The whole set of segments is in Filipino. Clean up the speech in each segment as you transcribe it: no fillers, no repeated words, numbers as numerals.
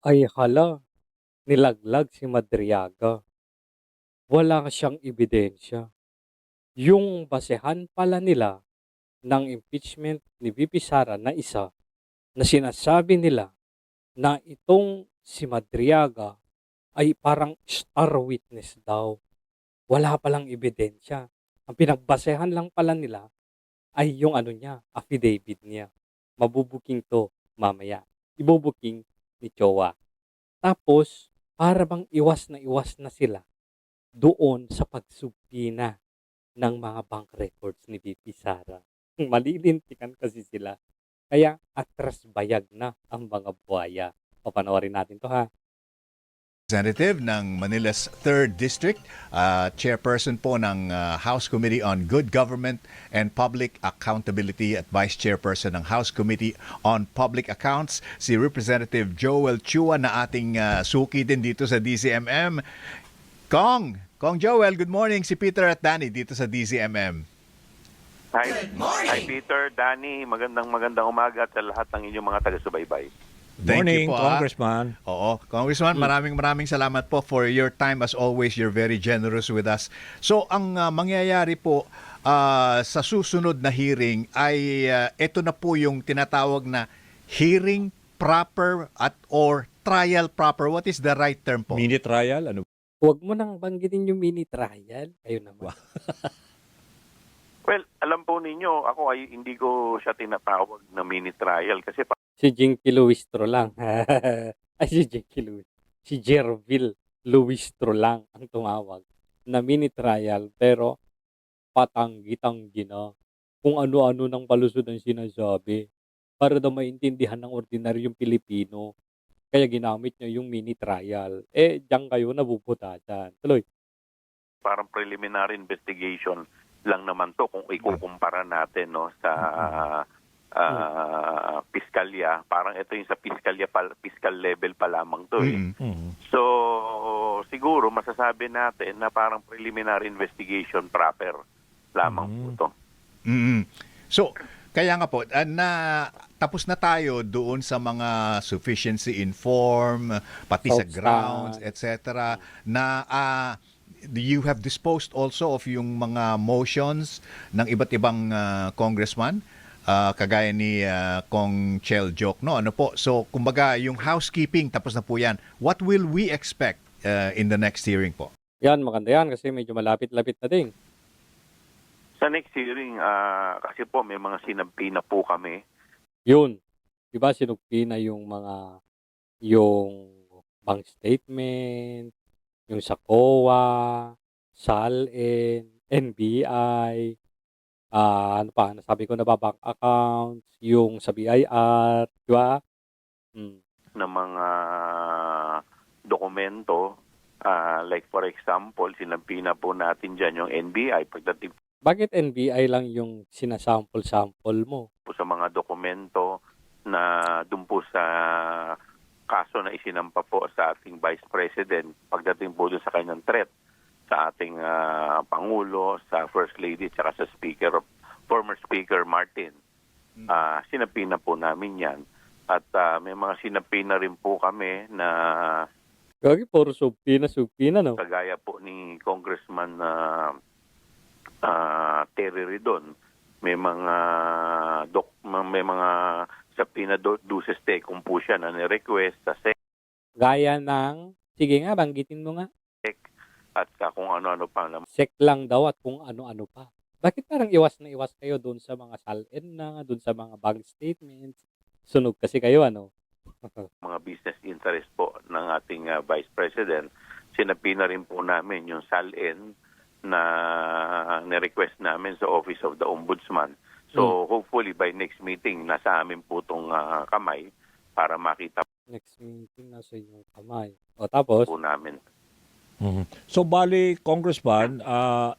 Ay hala, nilaglag si Madriaga. Wala siyang ebidensya. Yung basehan pala nila ng impeachment ni VP Sara na isa na sinasabi nila na itong si Madriaga ay parang star witness daw. Wala palang ebidensya. Ang pinagbasehan lang pala nila ay yung ano niya, affidavit niya. Mabubuking to mamaya. Ibubuking ni Chowa. Tapos, para bang iwas na sila doon sa pagsubpina ng mga bank records ni VP Sara. Malilintikan kasi sila. Kaya atras bayag na ang mga buhaya. Papanoorin natin to ha. Representative ng Manila's 3rd District, chairperson po ng House Committee on Good Government and Public Accountability at Vice Chairperson ng House Committee on Public Accounts, si Representative Joel Chua na ating suki din dito sa DCMM. Kong Joel, good morning. Si Peter at Danny dito sa DCMM. Hi Peter, Danny, magandang umaga at sa lahat ng inyong mga taga-subaybay. Thank Morning, you po, Congressman. Oo, Congressman, maraming salamat po for your time. As always, you're very generous with us. So, ang mangyayari po sa susunod na hearing ay ito na po yung tinatawag na hearing proper at or trial proper. What is the right term po? Mini trial, ano? Huwag mo nang banggitin yung mini trial. Ayun naman. Well, alam po ninyo, ako ay hindi ko siya tinatawag na mini trial kasi Si Jinky Luistro lang. Ay, si Jinky Luistro. Si Jerville Luistro lang ang tumawag na mini trial pero patanggi-tanggi na kung ano-ano ng palusod ang sinasabi para daw maintindihan ng ordinaryong Pilipino. Kaya ginamit niya yung mini trial. Diyan kayo nabubutasan. Tuloy. parang preliminary investigation lang naman to kung ikukumpara natin no sa piskalya. Parang ito yung sa fiscal level pa lamang to eh. So, siguro masasabi natin na parang preliminary investigation proper lamang po to. So, kaya nga po, tapos na tayo doon sa mga sufficiency in form, pati sa grounds, etc. na you have disposed also of yung mga motions ng iba't ibang congressman, kagaya ni Kong Chel Jok, no? Ano po? So, kumbaga, yung housekeeping, tapos na po yan. What will we expect in the next hearing po? Yan, maganda yan kasi medyo malapit-lapit na din. Sa next hearing, kasi po may mga sinampi na po kami. Yun. Diba sinugpi na yung bank statement, yung sa COA, SALN, NBI, ano pa, nasabi ko na ba, bank accounts, yung sa BIR, di ba? Na mga dokumento, like for example, sinampi na po natin dyan yung NBI pagdating Bakit NBI lang yung sinasample-sample mo? po sa mga dokumento na dun po sa kaso na isinampa po sa ating Vice President pagdating po dun sa kanyang threat sa ating Pangulo, sa First Lady, at sa former Speaker Martin. Sinampi na po namin yan. At may mga sinampi na rin po kami na Gagi, puro subpina, no? kagaya po ni Congressman Terry Ridon, may mga subpoena duces tecum po siya na ni-request sa SEC Gaya ng, sige nga, banggitin mo nga. at sa kung ano-ano pa naman. SEC lang daw at kung ano-ano pa. Bakit parang iwas na iwas kayo doon sa mga SALN na, doon sa mga bank statements? Sunog kasi kayo, ano? Mga business interest po ng ating Vice President, sinabi na rin po namin yung SALN na ni-request namin sa Office of the Ombudsman. So hopefully by next meeting, nasa amin po itong kamay para makita Next meeting, nasa inyong kamay. O tapos? po namin. So, bali, Congressman,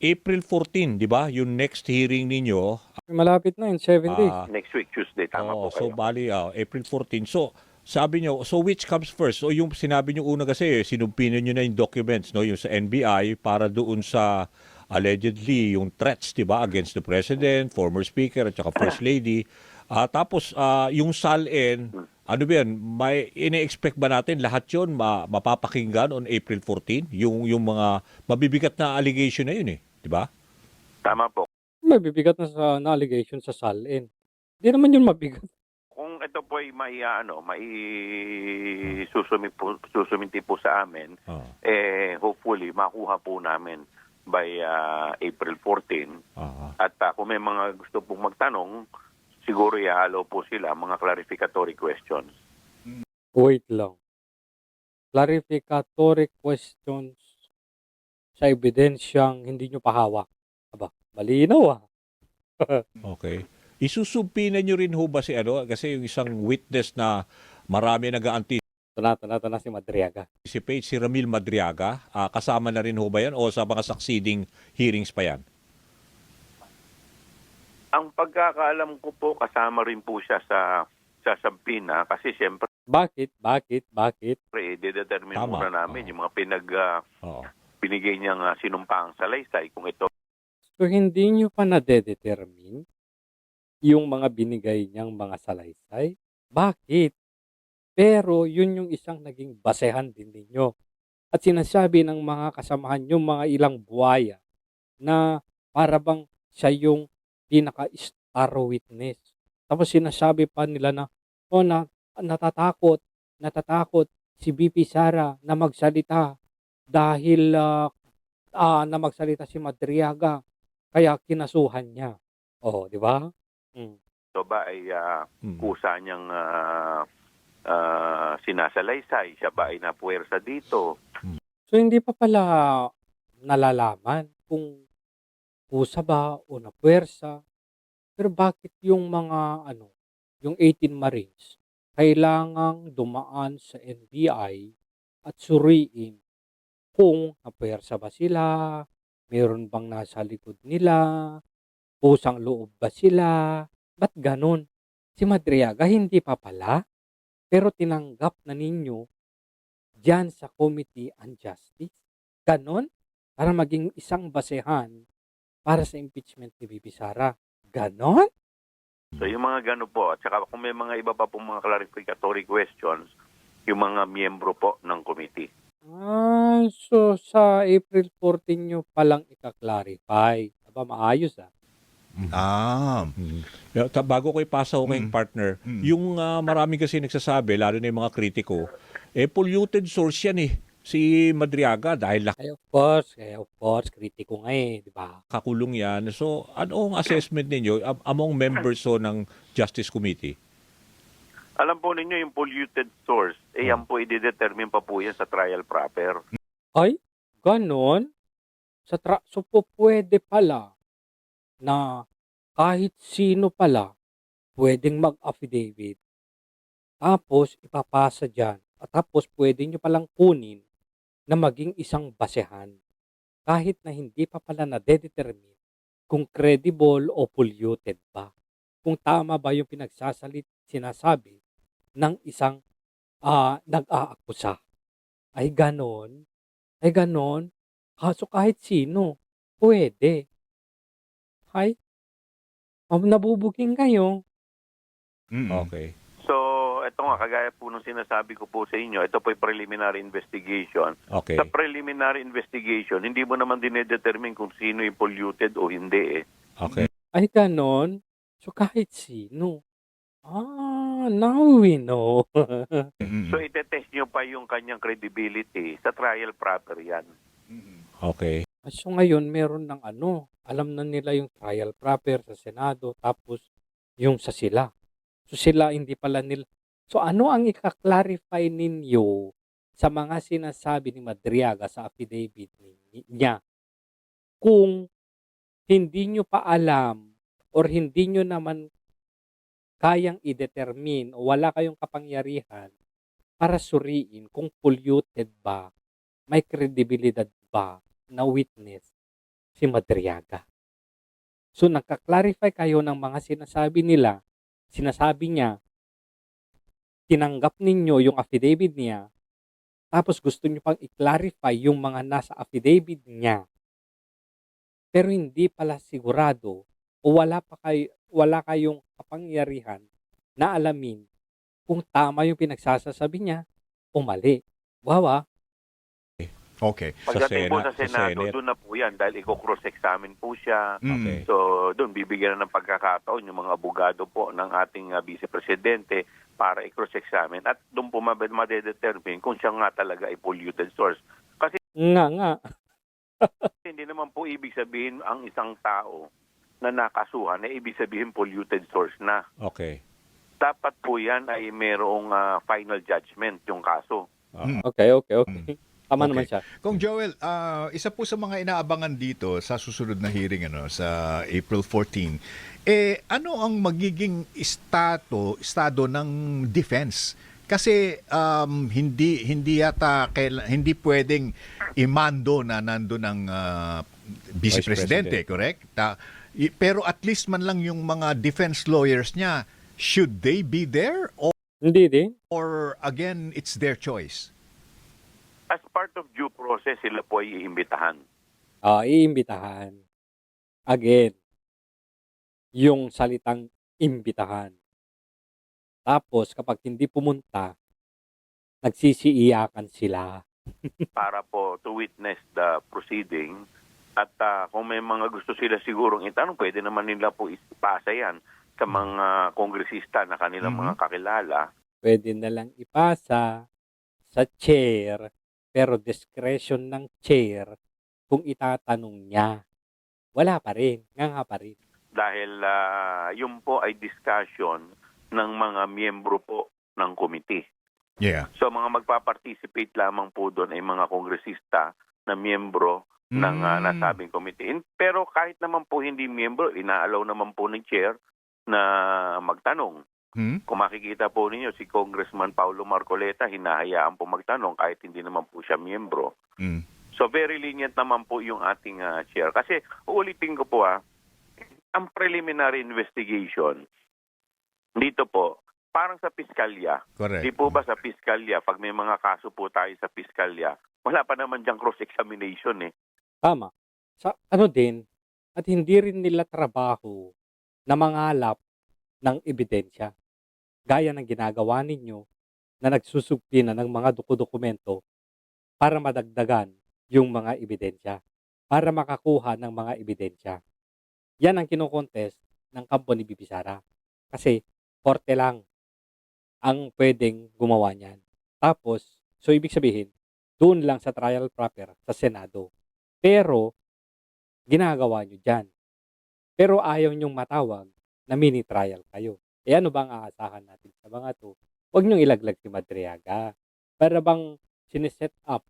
April 14, di ba? Yung next hearing ninyo. Malapit na, in 7 days. Next week, Tuesday, tama po So, kayo. bali, April 14. So, sabi nyo, so which comes first? So, yung sinabi nyo una kasi, sinumpinin nyo na yung documents, no? Yung sa NBI para doon sa allegedly yung threats, di ba? Against the President, former Speaker, at saka First Lady. Tapos, yung SALN, Ano ba yan? May ine-expect ba natin lahat yun mapapakinggan on April 14? Yung mga mabibigat na allegation na yun eh. Di ba? Tama po. May bibigat na allegation sa salin. Hindi naman yun mabigat. Kung ito po ay susuminti po sa amin, Ah, hopefully makuha po namin by April 14. ah, At kung may mga gusto pong magtanong, siguro ihalo po sila mga clarificatory questions. Wait lang. Clarificatory questions sa ebidensyang hindi nyo pahawak. Aba, malinaw ah. okay. Isusumpinan nyo rin ho ba si ano? Kasi yung isang witness na marami nag-anticipate Ito na si Madriaga. si Ramil Madriaga, kasama na rin ho ba yan o sa mga succeeding hearings pa yan? Ang pagkakaalam ko po, kasama rin po siya sa Sampina kasi siyempre Bakit? i-determine Tama. muna namin Oo. yung mga Oo. binigay niyang sinumpaang salaysay. Kung ito So, hindi nyo pa nade-determine yung mga binigay niyang mga salaysay? Bakit? Pero yun yung isang naging basehan din ninyo. At sinasabi ng mga kasamahan nyo, mga ilang buhaya, na para bang siya yung pinaka-star witness. Tapos sinasabi pa nila na, natatakot si BP Sara na magsalita dahil na magsalita si Madriaga. Kaya kinasuhan niya. Oh, di ba? ba ay Mm. kusa niyang sinasalaysay, siya ba ay napuwersa dito? So, hindi pa pala nalalaman kung kusa ba o napuwersa. Pero bakit yung mga yung 18 Marines kailangang dumaan sa NBI at suriin kung napuwersa ba sila, meron bang nasa likod nila, kusang loob ba sila, ba't ganun? Si Madriaga hindi pa pala, pero tinanggap na ninyo diyan sa Committee on Justice. Ganon? Para maging isang basehan para sa impeachment ni BP Sara. Ganon? So yung mga gano po, at saka kung may mga iba pa pong mga clarificatory questions, yung mga miyembro po ng committee. So sa April 14 nyo palang ika-clarify. Aba, maayos ah. Ah. Bago ko ipasa ko kayong partner, yung marami kasi nagsasabi, lalo na yung mga kritiko, polluted source yan eh, si Madriaga dahil Of course, kritiko nga eh, di ba? nakakulong yan. So, ano ang assessment ninyo among members ng Justice Committee? Alam po ninyo yung polluted source, yan po i-determine pa po yan sa trial proper. Ay, ganon? So po pwede pala na kahit sino pala pwedeng mag-affidavit. Tapos ipapasa dyan. At tapos pwede nyo palang kunin na maging isang basehan. Kahit na hindi pa pala na-determine kung credible o polluted ba. Kung tama ba yung sinasabi ng isang nag-aakusa. Ay ganon. So kahit sino, pwede. Ay, nabubuging kayo. Okay. So, ito nga, kagaya po nung sinasabi ko po sa inyo, ito po yung preliminary investigation. Okay. Sa preliminary investigation, hindi mo naman dinedetermine kung sino yung polluted o hindi eh. Okay. Ay ganon. So kahit sino. Now we know. So, itetest nyo pa yung kanyang credibility sa trial proper yan. Okay. So ngayon meron ng alam na nila yung trial proper sa Senado tapos yung sa sila. So sila hindi pala nila. So ano ang ika-clarify ninyo sa mga sinasabi ni Madriaga sa affidavit niya? Kung hindi nyo pa alam or hindi nyo naman kayang i-determine o wala kayong kapangyarihan para suriin kung polluted ba, may kredibilidad ba na witness si Madriaga. So nagka-clarify kayo ng mga sinasabi niya, tinanggap ninyo yung affidavit niya, tapos gusto nyo pang i-clarify yung mga nasa affidavit niya, pero hindi pala sigurado o wala kayong kapangyarihan na alamin kung tama yung pinagsasasabi niya o mali. Wow, ah. Okay. Pagdating po sa Sa Senado, Senate. doon na po yan dahil i-cross-examine po siya. Okay. So, doon bibigyan na ng pagkakataon yung mga abogado po ng ating Vice Presidente para i-cross-examine at doon po madedetermine kung siya nga talaga ay polluted source. Kasi Nga. hindi naman po ibig sabihin ang isang tao na nakasuhan ay ibig sabihin polluted source na. Okay. Dapat po yan ay merong final judgment yung kaso. Okay. Tama naman Okay. siya. Kung Joel, isa po sa mga inaabangan dito sa susunod na hearing sa April 14, ano ang magiging estado ng defense? Kasi hindi yata hindi pwedeng imando na nandoon ang Vice Vice Presidente, correct? Pero at least man lang yung mga defense lawyers niya, should they be there Hindi din. or again it's their choice? As part of due process, sila po ay iimbitahan. Iimbitahan. Again, yung salitang imbitahan. Tapos, kapag hindi pumunta, nagsisiiyakan sila. Para po to witness the proceeding at kung may mga gusto sila sigurong itanong, pwede naman nila po ipasa yan sa mga kongresista na kanilang mga kakilala. Pwede na lang ipasa sa chair, pero discretion ng chair kung itatanong niya. Wala pa rin. Nga pa rin. Dahil yun po ay discussion ng mga miyembro po ng committee. Yeah. So mga magpa-participate lamang po doon ay mga kongresista na miyembro ng nasabing committee. Pero kahit naman po hindi miyembro, inaalaw naman po ng chair na magtanong. Kung makikita po ninyo, si Congressman Paulo Marcoleta, hinahayaan po magtanong kahit hindi naman po siya miyembro. So very lenient naman po yung ating chair. Kasi uulitin ko po ang preliminary investigation dito po, parang sa piskalya. Correct. Di po ba sa piskalya, pag may mga kaso po tayo sa piskalya, wala pa naman diyang cross-examination eh. Tama. Sa din, at hindi rin nila trabaho na mangalap ng ebidensya. Gaya ng ginagawa ninyo na nagsusugpina ng mga dokumento para madagdagan yung mga ebidensya, para makakuha ng mga ebidensya. Yan ang kinokontest ng kampo ni Bibi Sara. Kasi korte lang ang pwedeng gumawa niyan. Tapos, so ibig sabihin, doon lang sa trial proper sa Senado. Pero, ginagawa nyo dyan. Pero ayaw nyong matawag na mini trial kayo. Ano bang aasahan natin sa mga to? Huwag nyong ilaglag si Madriaga. Para bang siniset up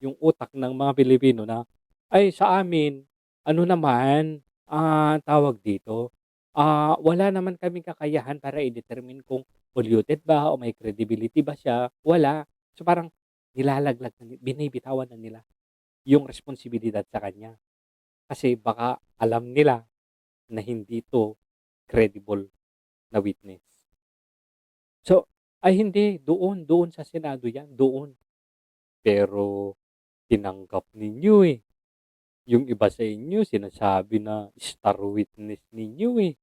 yung utak ng mga Pilipino na, ay sa amin, ano naman, tawag dito, wala naman kaming kakayahan para i-determine kung polluted ba o may credibility ba siya. Wala. So parang nilalaglag na, binibitawan na nila yung responsibilidad sa kanya. Kasi baka alam nila na hindi to credible na witness. So, ay hindi, doon sa Senado yan, doon. Pero, tinanggap ninyo eh. Yung iba sa inyo, sinasabi na star witness ninyo eh.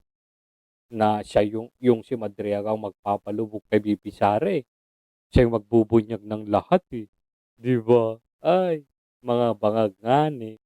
Na siya yung si Madriaga ang magpapalubog kay Bibi Sara eh. Siya yung magbubunyag ng lahat eh. Di ba? Ay, mga bangagan eh.